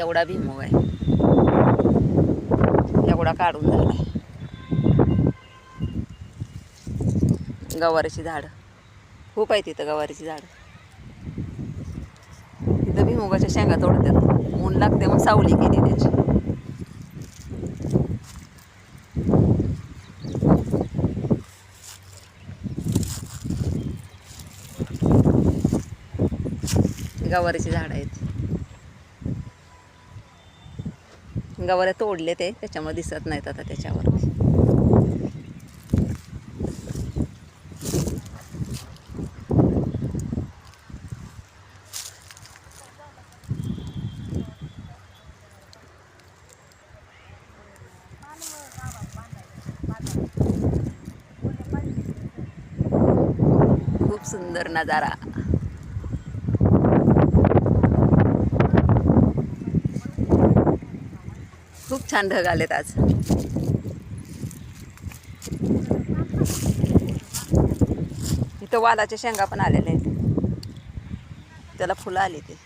एवढा भुईमुग आहे, एवढा काढून झाला. गवारीची झाडं खूप आहेत तिथं, गवारीची झाडं. तिथं भुईमुगाच्या शेंगा तोडतात, ऊन लागते मग सावली केली त्याची. गवारीची झाडं आहेत. गवाऱ्या तोडले ते, त्याच्यामुळे दिसत नाहीत आता त्याच्यावर. खूप सुंदर नजारा. खूप छान ढग आलेत आज. इथं वालाच्या शेंगा पण आलेल्या आहेत, त्याला फुलं आली ते.